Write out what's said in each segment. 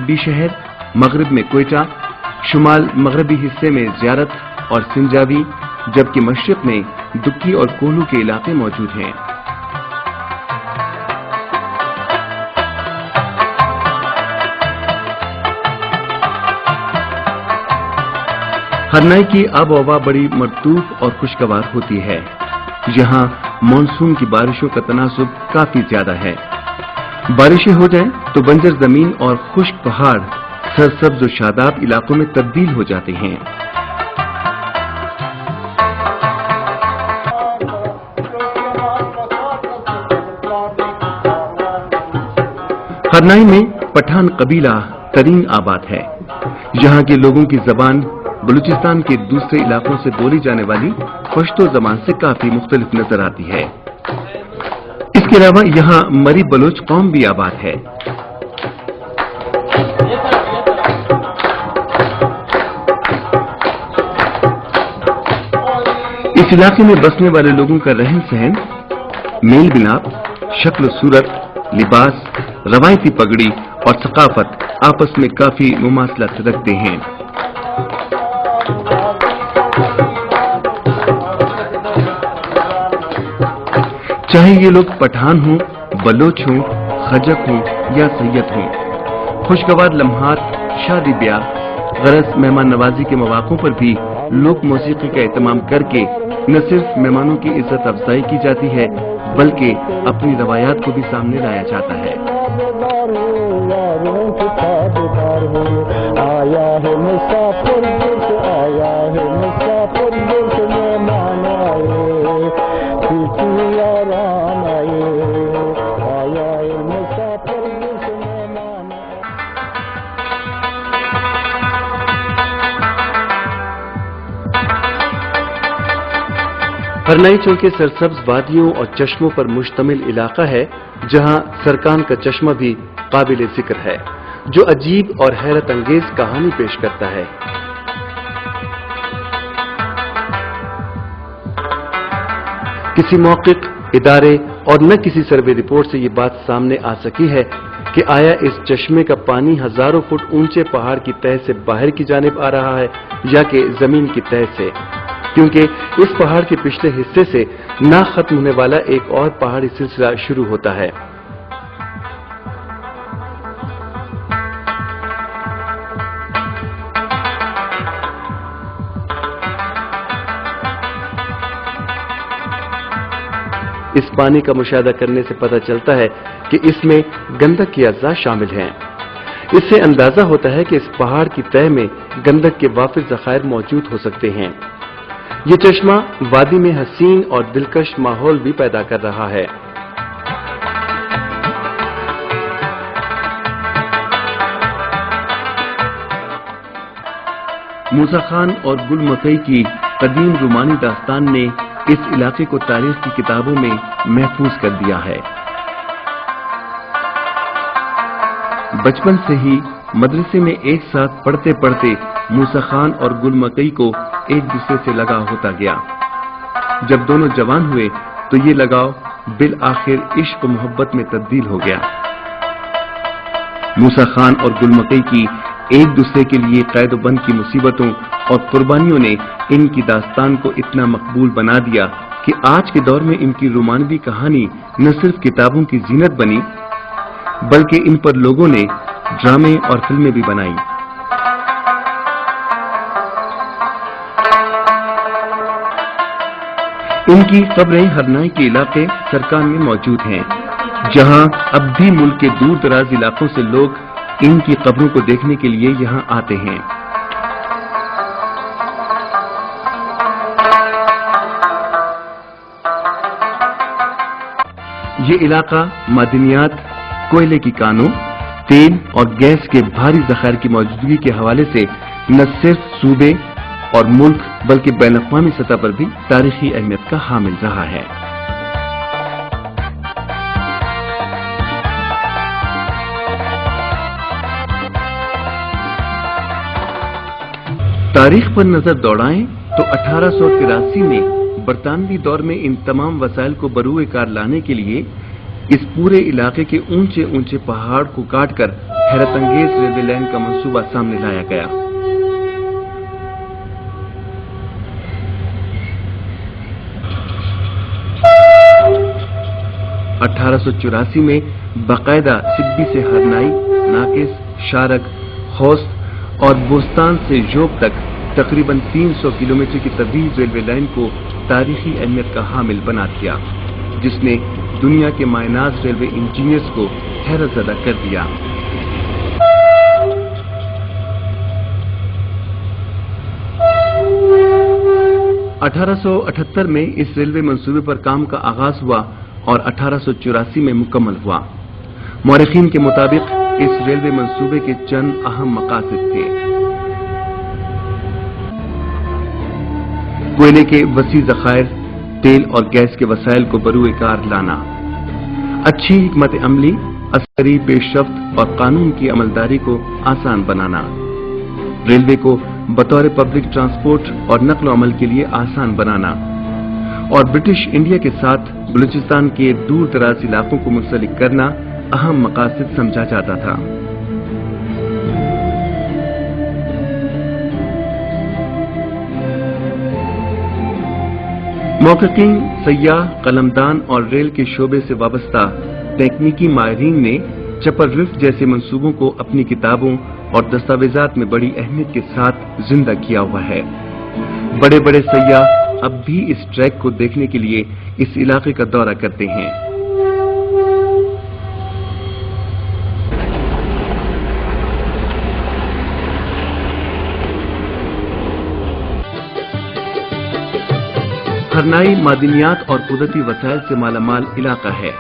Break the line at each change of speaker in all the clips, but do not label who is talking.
طبی شہر، مغرب میں کوئٹہ، شمال مغربی حصے میں زیارت اور سنجاوی، جبکہ مشرق میں دکی اور کولو کے علاقے موجود ہیں۔ ہرنائی کی آب و ہوا بڑی مرطوب اور خوشگوار ہوتی ہے۔ یہاں مانسون کی بارشوں کا تناسب کافی زیادہ ہے۔ بارشیں ہو جائیں تو بنجر زمین اور خشک پہاڑ سرسبز و شاداب علاقوں میں تبدیل ہو جاتے ہیں۔ ہرنائی میں پٹھان قبیلہ ترین آباد ہے۔ یہاں کے لوگوں کی زبان بلوچستان کے دوسرے علاقوں سے بولی جانے والی پشتو زبان سے کافی مختلف نظر آتی ہے۔ اس کے علاوہ یہاں مری بلوچ قوم بھی آباد ہے۔ اس علاقے میں بسنے والے لوگوں کا رہن سہن، میل ملاپ، شکل و صورت، لباس، روایتی پگڑی اور ثقافت آپس میں کافی مماثلت رکھتے ہیں۔ چاہے یہ لوگ پٹھان ہوں، بلوچ ہوں، خجک ہوں یا سید ہوں، خوشگوار لمحات، شادی بیاہ، غرض مہمان نوازی کے مواقعوں پر بھی لوک موسیقی کا اہتمام کر کے نہ صرف مہمانوں کی عزت افزائی کی جاتی ہے بلکہ اپنی روایات کو بھی سامنے لایا جاتا ہے۔ ہرنائی چونکہ سرسبز وادیوں اور چشموں پر مشتمل علاقہ ہے، جہاں سرکان کا چشمہ بھی قابل ذکر ہے، جو عجیب اور حیرت انگیز کہانی پیش کرتا ہے۔ کسی موقف، ادارے اور نہ کسی سروے رپورٹ سے یہ بات سامنے آ سکی ہے کہ آیا اس چشمے کا پانی ہزاروں فٹ اونچے پہاڑ کی تہہ سے باہر کی جانب آ رہا ہے یا کہ زمین کی تہہ سے، کیونکہ اس پہاڑ کے پچھلے حصے سے نہ ختم ہونے والا ایک اور پہاڑی سلسلہ شروع ہوتا ہے۔ اس پانی کا مشاہدہ کرنے سے پتہ چلتا ہے کہ اس میں گندک کے اجزاء شامل ہیں۔ اس سے اندازہ ہوتا ہے کہ اس پہاڑ کی تہہ میں گندک کے وافر ذخائر موجود ہو سکتے ہیں۔ یہ چشمہ وادی میں حسین اور دلکش ماحول بھی پیدا کر رہا ہے۔ موسیٰ خان اور گل مکئی کی قدیم رومانی داستان نے اس علاقے کو تاریخ کی کتابوں میں محفوظ کر دیا ہے۔ بچپن سے ہی مدرسے میں ایک ساتھ پڑھتے پڑھتے موسیٰ خان اور گل مکئی کو ایک دوسرے سے لگاؤ ہوتا گیا۔ جب دونوں جوان ہوئے تو یہ لگاؤ بالآخر عشق و محبت میں تبدیل ہو گیا۔ موسیٰ خان اور گل مکئی کی ایک دوسرے کے لیے قید و بند کی مصیبتوں اور قربانیوں نے ان کی داستان کو اتنا مقبول بنا دیا کہ آج کے دور میں ان کی رومانوی کہانی نہ صرف کتابوں کی زینت بنی بلکہ ان پر لوگوں نے ڈرامے اور فلمیں بھی بنائی۔ ان کی قبریں ہرنائی کے علاقے سرکان میں موجود ہیں، جہاں اب بھی ملک کے دور دراز علاقوں سے لوگ ان کی قبروں کو دیکھنے کے لیے یہاں آتے ہیں۔ یہ علاقہ معدنیات، کوئلے کی کانوں، تیل اور گیس کے بھاری ذخائر کی موجودگی کے حوالے سے نہ صرف صوبے اور ملک بلکہ بین الاقوامی سطح پر بھی تاریخی اہمیت کا حامل رہا ہے۔ تاریخ پر نظر دوڑائیں تو 1883 میں برطانوی دور میں ان تمام وسائل کو بروئے کار لانے کے لیے اس پورے علاقے کے اونچے اونچے پہاڑ کو کاٹ کر حیرت انگیز ریلوے لائن کا منصوبہ سامنے لایا گیا۔ 1884 میں باقاعدہ سبی سے ہرنائی، ناقص، شارک، خوست اور بوستان سے ژوب تک تقریباً 300 کلومیٹر کی طویل ریلوے لائن کو تاریخی اہمیت کا حامل بنا دیا، جس نے دنیا کے مائناز ریلوے انجینئرز کو حیرت زدہ کر دیا۔ 1878 میں اس ریلوے منصوبے پر کام کا آغاز ہوا اور 1884 میں مکمل ہوا۔ مورخین کے مطابق اس ریلوے منصوبے کے چند اہم مقاصد تھے: کوئلے کے وسیع ذخائر، تیل اور گیس کے وسائل کو بروئے کار لانا، اچھی حکمت عملی، عسکری پیش رفت اور قانون کی عملداری کو آسان بنانا، ریلوے کو بطور پبلک ٹرانسپورٹ اور نقل و حمل کے لیے آسان بنانا، اور برٹش انڈیا کے ساتھ بلوچستان کے دور دراز علاقوں کو منسلک کرنا اہم مقاصد سمجھا جاتا تھا۔ محققین، سیاح، قلمدان اور ریل کے شعبے سے وابستہ تکنیکی ماہرین نے چپر رفٹ جیسے منصوبوں کو اپنی کتابوں اور دستاویزات میں بڑی اہمیت کے ساتھ زندہ کیا ہوا ہے۔ بڑے بڑے سیاح اب بھی اس ٹریک کو دیکھنے کے لیے اس علاقے کا دورہ کرتے ہیں۔ ہرنائی معدنیات اور قدرتی وسائل سے مالا مال علاقہ ہے۔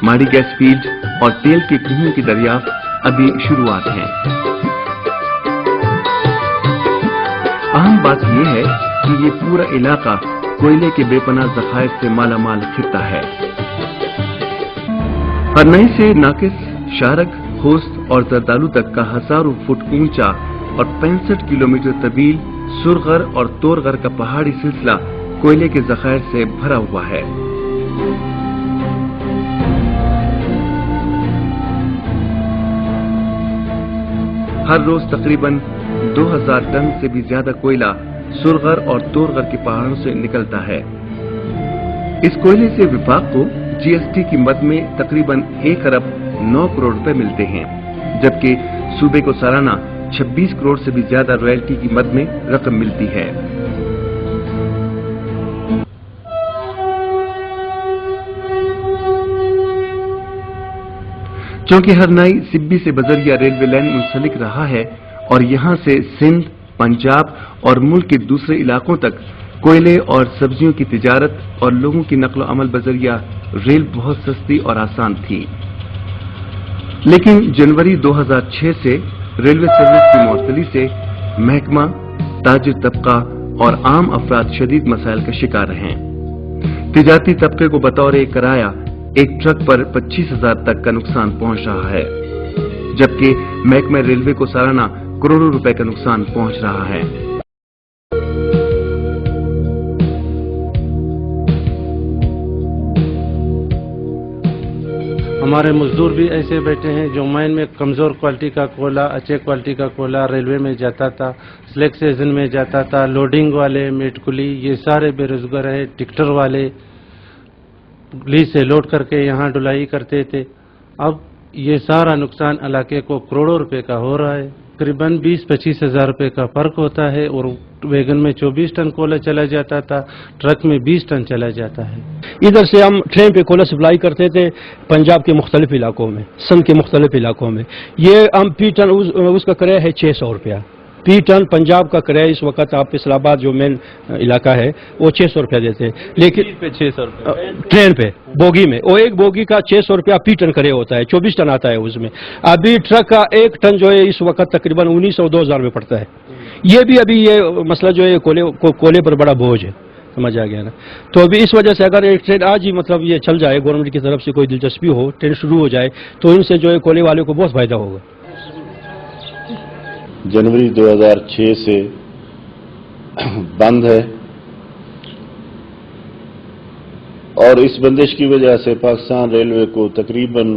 ماڑی گیس فیلڈ اور تیل کے کنویں کی دریافت ابھی شروعات ہیں۔ اہم بات یہ ہے کہ یہ پورا علاقہ کوئلے کے بے پناہ ذخائر سے مالا مال خطہ ہے۔ ہرنائی سے ناقص، شارک، خوست اور زردالو تک کا ہزاروں فٹ اونچا اور 65 کلومیٹر طویل سرغر اور تورغر کا پہاڑی سلسلہ کوئلے کے ذخائر سے بھرا ہوا ہے۔ ہر روز تقریباً 2000 ٹن سے بھی زیادہ کوئلہ سرغر اور تورغر کے پہاڑوں سے نکلتا ہے۔ اس کوئلے سے وفاق کو جی ایس ٹی کی مد میں تقریباً 1 ارب 9 کروڑ روپے ملتے ہیں، جبکہ صوبے کو سالانہ 26 کروڑ سے بھی زیادہ رائلٹی کی مد میں رقم ملتی ہے۔ چونکہ ہرنائی سبی سے بذریعہ ریلوے لائن منسلک رہا ہے اور یہاں سے سندھ، پنجاب اور ملک کے دوسرے علاقوں تک کوئلے اور سبزیوں کی تجارت اور لوگوں کی نقل و حمل بذریعہ ریل بہت سستی اور آسان تھی، لیکن جنوری 2006 سے ریلوے سروس کی معطلی سے محکمہ، تاجر طبقہ اور عام افراد شدید مسائل کا شکار ہیں۔ تجارتی طبقے کو بطور کرایہ ایک ٹرک پر 25,000 تک کا نقصان پہنچ رہا ہے، جبکہ محکمہ ریلوے کو سالانہ کروڑوں روپے کا نقصان پہنچ رہا ہے۔
ہمارے مزدور بھی ایسے بیٹھے ہیں جو مائن میں کمزور کوالٹی کا کوئلہ، اچھے کوالٹی کا کوئلہ ریلوے میں جاتا تھا، سلیک سیزن میں جاتا تھا، لوڈنگ والے، میٹ کلی، یہ سارے بے روزگار ہیں، ٹکٹر والے لیز سے لوڈ کر کے یہاں ڈلائی کرتے تھے۔ اب یہ سارا نقصان علاقے کو کروڑوں روپے کا ہو رہا ہے، تقریباً 20-25 ہزار روپے کا فرق ہوتا ہے، اور ویگن میں 24 ٹن کوئلہ چلا جاتا تھا، ٹرک میں 20 ٹن چلا جاتا ہے۔
ادھر سے ہم ٹرین پہ کوئلہ سپلائی کرتے تھے پنجاب کے مختلف علاقوں میں، سندھ کے مختلف علاقوں میں۔ یہ ہم پی ٹن اس کا کرایہ ہے 600 روپیہ پی ٹن۔ پنجاب کا کرایہ اس وقت آپ اسلام آباد جو مین علاقہ ہے وہ 600 روپیہ دیتے ہیں، لیکن ٹرین پہ بوگی میں، وہ ایک بوگی کا 600 روپیہ پی ٹن کرایہ ہوتا ہے، 24 ٹن آتا ہے اس میں۔ ابھی ٹرک کا ایک ٹن جو ہے اس وقت تقریباً 1900-2000 میں پڑتا ہے۔ یہ بھی ابھی یہ مسئلہ جو ہے کولے پر بڑا بوجھ ہے، سمجھ آ گیا نا۔ تو ابھی اس وجہ سے اگر ایک ٹرین آج ہی مطلب یہ چل جائے، گورنمنٹ کی طرف سے کوئی دلچسپی ہو، ٹرین شروع ہو جائے، تو ان سے جو ہے کولے والے کو بہت فائدہ ہوگا۔
جنوری 2006 سے بند ہے، اور اس بندش کی وجہ سے پاکستان ریلوے کو تقریباً